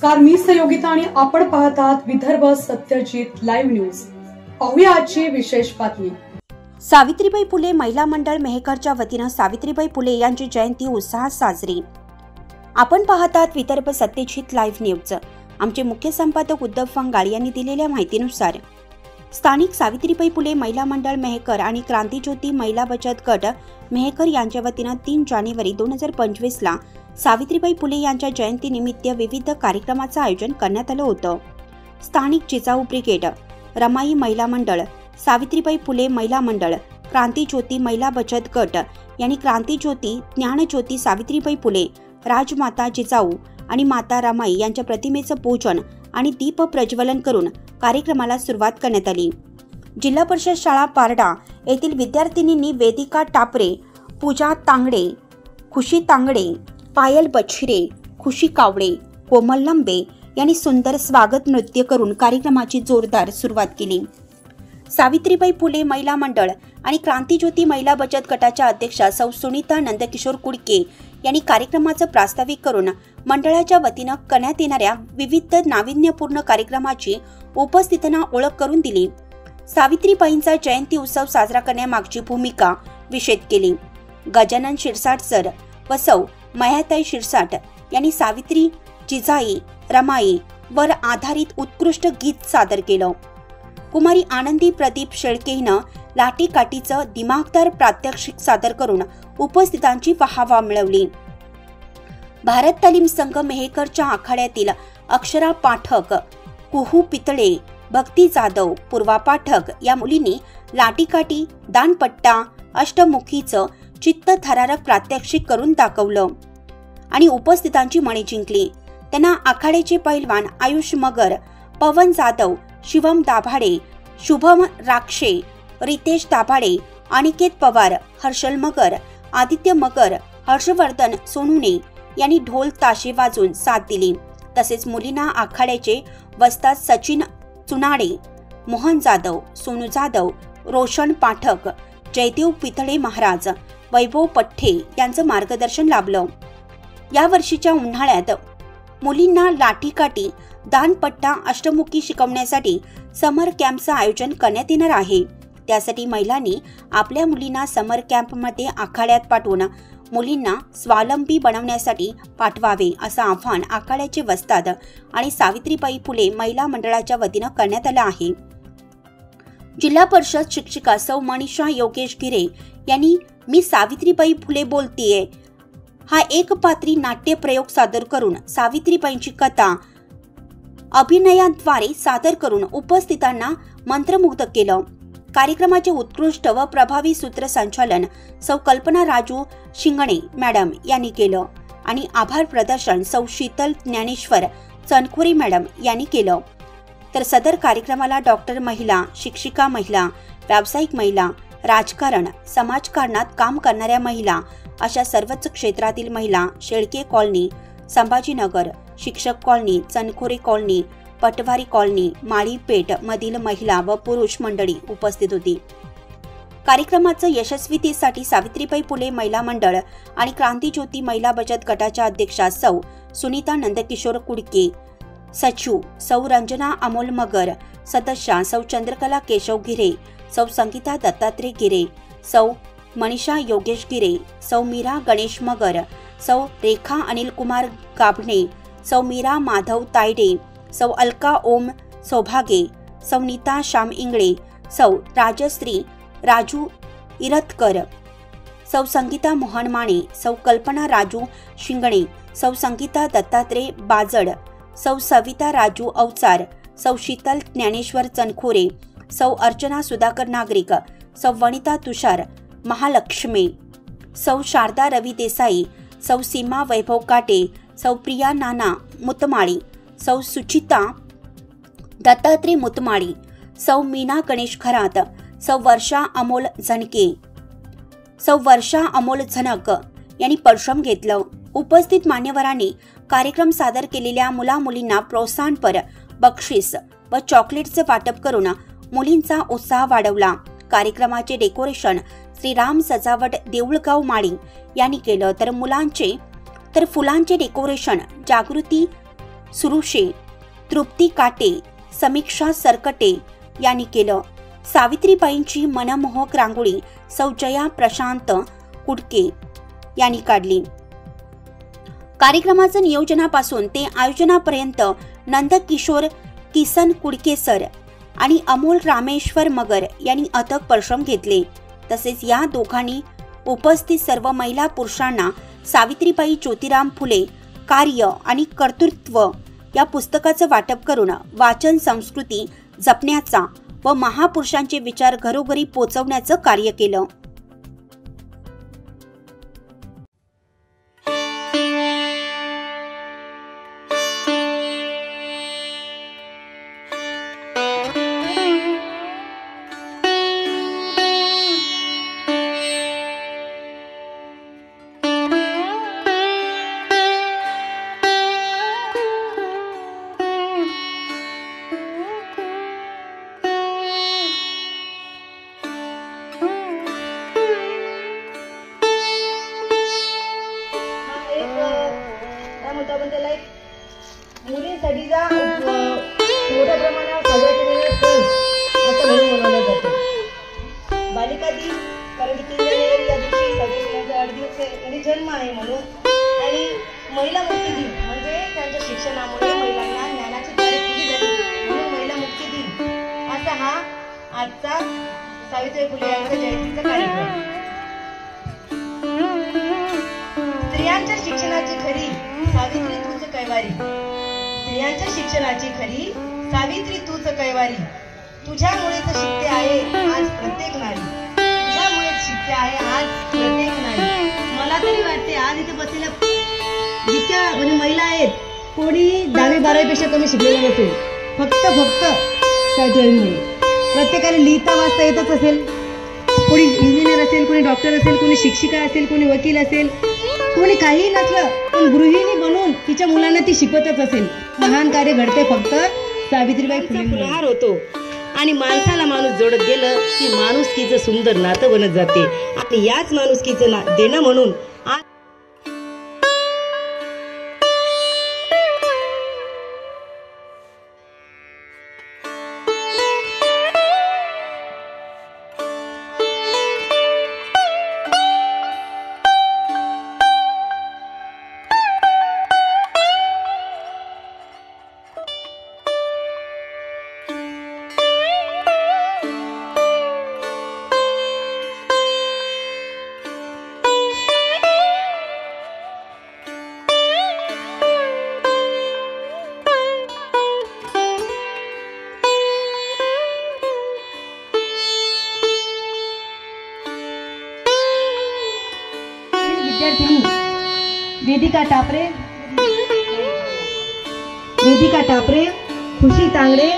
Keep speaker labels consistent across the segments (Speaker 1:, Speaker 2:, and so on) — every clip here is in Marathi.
Speaker 1: नमस्कार, मी सहयोगिता आणि आपण पाहत आहात विदर्भ सत्यजित लाईव्ह न्यूज। पाहूया आजची विशेष बातमी।
Speaker 2: सावित्रीबाई फुले महिला मंडळ मेहकरच्या वतीनं सावित्रीबाई फुले यांची जयंती उत्साहात साजरी। आपण पाहत आहात विदर्भ सत्यजित लाईव्ह न्यूज। आमचे मुख्य संपादक उद्धव फंगाळ यांनी दिलेल्या माहितीनुसार स्थानिक सावित्रीबाई फुले महिला मंडळ मेहकर आणि क्रांतिज्योती महिला बचत गट मेहकर यांच्या वतीनं 3 जानेवारी 2025 ला सावित्रीबाई फुले यांच्या जयंतीनिमित्त विविध कार्यक्रमाचं आयोजन करण्यात आलं होतं। स्थानिक जिजाऊ ब्रिगेड, रमाई महिला मंडळ, सावित्रीबाई फुले महिला मंडळ, क्रांतिज्योती महिला बचत गट यांनी क्रांतिज्योती, ज्ञानज्योती सावित्रीबाई फुले, राजमाता जिजाऊ आणि माता रमाई यांच्या प्रतिमेचं पूजन आणि दीप प्रज्वलन करून कार्यक्रमाला सुरुवात करण्यात आली। जिल्हा परिषद शाळा पारडा येथील विद्यार्थिनींनी वेदिका टापरे, पूजा तांगडे, खुशी तांगडे, पायल बछिरे, खुशी कावडे, कोमल लंबे यांनी सुंदर स्वागत नृत्य करून कार्यक्रमाची जोरदार सुरुवात केली। सावित्रीबाई फुले महिला मंडळ आणि क्रांतिज्योती महिला बचत गटाच्या अध्यक्षा सौ सुनीता नंदकिशोर कुडके यांनी कार्यक्रमाचं प्रास्ताविक करून मंडळाच्या वतीनं करण्यात येणाऱ्या विविध नाविन्यपूर्ण कार्यक्रमाची उपस्थितांना ओळख करून दिली। सावित्रीबाईंचा जयंती उत्सव साजरा करण्यामागची भूमिका विशद केली। गजानन शिरसाट सर व सौ मयाताई शिरसाट यांनी सावित्री, जिजाई, रमाई वर आधारित उत्कृष्ट गीत सादर केलं। कुमारी आनंदी प्रदीप शेळके हिनं लाठीकाठीचं दिमागदार प्रात्यक्षिक सादर करून उपस्थितांची वाहवा मिळवली। भारत तालीम संघ मेहकरच्या आखाड्यातील अक्षरा पाठक, कुहू पितळे, भक्ती जाधव, पूर्वा पाठक या मुलींनी लाठीकाठी, दानपट्टा, अष्टमुखीचं चित्तथरारक प्रात्यक्षिक करून दाखवलं आणि उपस्थितांची मने जिंकली। त्यांना आखाड्याचे पैलवान आयुष मगर, पवन जाधव, शिवम दाभाडे, शुभम राक्षे, रितेश दाभाडे, अनिकेत पवार, हर्षल मगर, आदित्य मगर, हर्षवर्धन सोनुने यांनी ढोल ताशे वाजून साथ दिली। तसेच मुलींना आखाड्याचे वस्ताद सचिन चुनाडे, मोहन जाधव, सोनू जाधव, रोशन पाठक, जयदेव पितळे महाराज, वैभव पठ्ठे यांचं मार्गदर्शन लाभलं। या वर्षीच्या उन्हाळ्यात मुलींना लाठीकाठी, दानपट्टा, अष्टमुखी शिकवण्यासाठी समर कॅम्पचं आयोजन करण्यात येणार आहे। त्यासाठी महिलांनी आपल्या मुलींना समर कॅम्पमध्ये आखाड्यात पाठवून मुलींना स्वावलंबी बनवण्यासाठी पाठवावे असं आवाहन आखाड्याचे वस्ताद आणि सावित्रीबाई फुले महिला मंडळाच्या वतीनं करण्यात आलं आहे। जिल्हा परिषद शिक्षिका सौ मनीषा योगेश गिरे यांनी मी सावित्रीबाई फुले बोलतेय हा एकपात्री नाट्य प्रयोग सादर करून सावित्रीबाईंची कथा अभिनयाद्वारे सादर करून उपस्थितांना मंत्रमुग्ध केलं। कार्यक्रमाचे उत्कृष्ट व प्रभावी सूत्रसंचालन सौ कल्पना राजू शिंगणे मॅडम यांनी केलं आणि आभार प्रदर्शन सौ शीतल ज्ञानेश्वर चनखोरे मॅडम यांनी केलं। तर सदर कार्यक्रमाला डॉक्टर महिला, शिक्षिका महिला, व्यावसायिक महिला, राजकारण, समाजकारणात काम करणाऱ्या महिला अशा सर्वच क्षेत्रातील महिला, शेळके कॉलनी, संभाजीनगर, शिक्षक कॉलनी, चनखोरे कॉलनी, पटवारी कॉलनी, माळी पेठ मधील महिला व पुरुष मंडळी उपस्थित होती। कार्यक्रमाचं यशस्वीतेसाठी सावित्रीबाई फुले महिला मंडळ आणि क्रांतिज्योती महिला बचत गटाच्या अध्यक्षा सौ सुनीता नंदकिशोर कुडके, सचिव सौ रंजना अमोल मगर, सदस्या सौ चंद्रकला केशव गिरे, सौ संगीता दत्तात्रय गिरे, सौ मनीषा योगेश गिरे, सौ मीरा गणेश मगर, सौ रेखा अनिल कुमार गाभणे, सौ मीरा माधव तायडे, सौ अलका ओम सौभागे, सौ नीता श्याम इंगळे, सौ राजश्री राजू इरतकर, सौ संगीता मोहन माने, सौ कल्पना राजू शिंगणे, सौ संगीता दत्तात्रय बाजड, सौ सविता राजू अवचार, सौ शीतल ज्ञानेश्वर चनखोरे, सौ अर्चना सुधाकर नागरिक, सौ वनिता तुषार महालक्ष्मी, सौ शारदा रवी देसाई, सौ सीमा वैभव काटे, सौ प्रिया नाना मुतमाळी, सौ सुचिता दत्तात्रय मुतमाळी, सौ मीना गणेश खरात, सौ वर्षा अमोल झनके, सौ वर्षा अमोल झनक यांनी परिश्रम घेतलं। उपस्थित मान्यवरांनी कार्यक्रम सादर केलेल्या मुला-मुलींना प्रोत्साहनपर बक्षीस व चॉकलेटचं वाटप करून मुलींचा उत्साह वाढवला। कार्यक्रमाचे डेकोरेशन श्रीराम सजावट देऊळगाव माळी यांनी केलं, तर फुलांचे डेकोरेशन जागृती सुरुशे, तृप्ती काटे, समीक्षा सरकटे यांनी केलं. सावित्रीबाईंची मनमोहक रांगोळी सौ जया प्रशांत कुडके यांनी काढली. कार्यक्रमाचं नियोजनापासून ते आयोजनापर्यंत नंदकिशोर किसन कुडके सर आणि अमोल रामेश्वर मगर यांनी अथक परिश्रम घेतले. तसेच या दोघांनी उपस्थित सर्व महिला पुरुषांना सावित्रीबाई ज्योतिराव फुले कार्य आणि कर्तृत्व या पुस्तकाचं वाटप करून वाचन संस्कृती जपण्याचा व महापुरुषांचे विचार घरोघरी पोहोचवण्याचं कार्य केलं.
Speaker 3: आपण त्याला एक मुलींसाठीचा मोठ्या प्रमाणावर साजरा केलेला सण असं म्हणून मनवला जातो. बालिका दिन, कारण की 3 जानेवारी या दिवशी सावित्रीबाईंचा वाढदिवस आहे म्हणजे जन्म आहे म्हणून. आणि महिला मुक्ती दिन म्हणजे त्यांच्या शिक्षणामुळे महिलांना ज्ञानाची दारे खुली झाली म्हणून महिला मुक्ती दिन असा हा आजचा सावित्रीबाई फुले यांचा जयंतीचा कार्यक्रम. स्त्रियांच्या शिक्षणाची खरी सावित्री तूच कैवारी, स्त्रियांच्या शिक्षणाची खरी सावित्री तूच कैवारी, तुझ्यामुळेच शिकते आहे आज प्रत्येक नारी, तुझ्यामुळेच शिकते आहे आज प्रत्येक नारी. मला तरी वाटते आज इथे बसलेल्या जितक्या म्हणजे महिला आहेत कोणी 10वी-12वी पेक्षा कमी शिकलेल्या नसेल. फक्त सावित्रीबाईंमुळे प्रत्येकाला लिहिता वाचता येतच असेल. कोणी इंजिनियर असेल, कोणी डॉक्टर असेल, कोणी शिक्षिका असेल, कोणी वकील असेल, कोणी काहीही नसलं पण गृहिणी बनून तिच्या मुलांना ती शिकवतच असेल. महान कार्य घडते फक्त सावित्रीबाई फुलेंमुळे होतो. आणि माणसाला माणूस जोडत गेलं की माणुसकीचं सुंदर नातं बनत जाते. आणि याच माणुसकीचं देणं म्हणून वेदिका टापरे, खुशी तांगडे,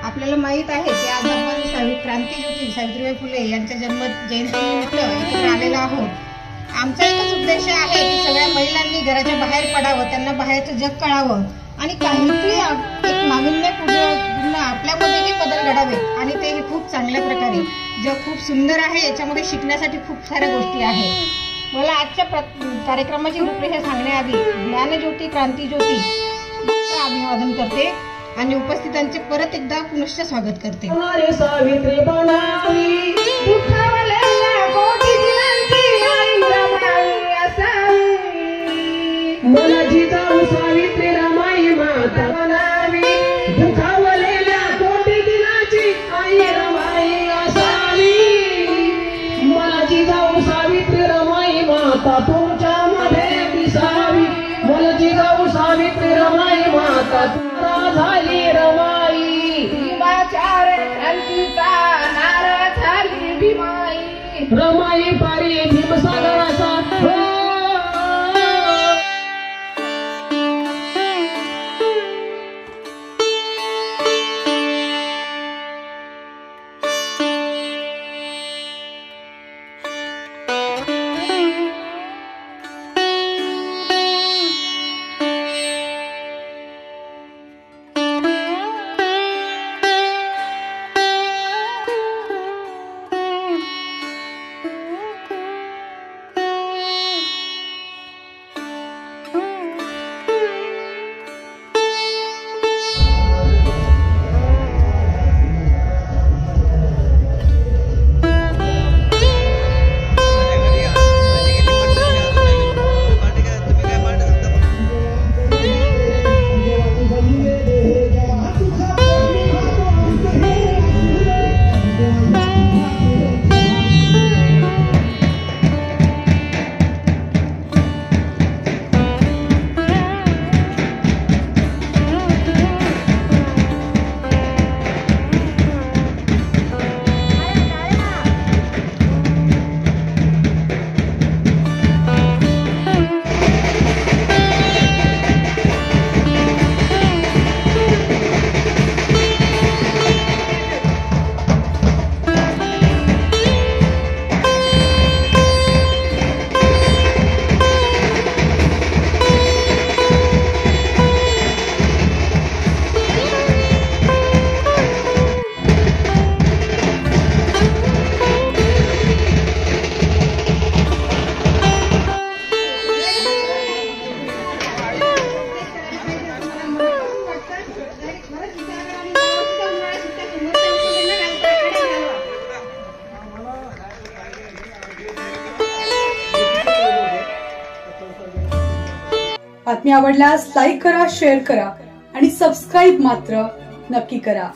Speaker 3: आपल्याला माहित आहे की आज आपण क्रांतीज्योती सावित्रीबाई फुले यांच्या जन्म जयंतीनिमित्त एकत्र आलेलो आहोत. आमचा एकच उद्देश आहे की सगळ्या महिलांनी घराच्या बाहेर पडावं, त्यांना बाहेरचं जग कळावं आणि काहीतरी एक नाविन्यपूर्ण आपल्यामध्येही बदल घडावे. आणि ते खूप चांगल्या प्रकारे जग खूप सुंदर आहे, याच्यामध्ये शिकण्यासाठी खूप साऱ्या गोष्टी आहेत. मला आजच्या कार्यक्रमाची रूपरेषा सांगण्याआधी ज्ञानज्योती क्रांतीज्योती अभिवादन करते आणि उपस्थितांचे परत एकदा पुनश्च स्वागत करते. सावित्री बनावी दुखावलेल्या कोटी दिनांची आई रमाई असावी, मला जिजाऊ सावित्री रमाई माता बनावी, दुखावलेल्या कोटी दिनाची आई रमाई असावी, मला जिजाऊ सावित्री रमाई माता तुमच्यामध्ये दिसावी, मला जिजाऊ सावित्री रमाई माता झाली रमाई, भीमाचार क्रांतीचा नारा झाली भीमाई, रमाई पारी भीमसागराचा
Speaker 1: बातमी आवडल्यास लाईक करा, शेअर करा आणि सबस्क्राईब मात्र नक्की करा.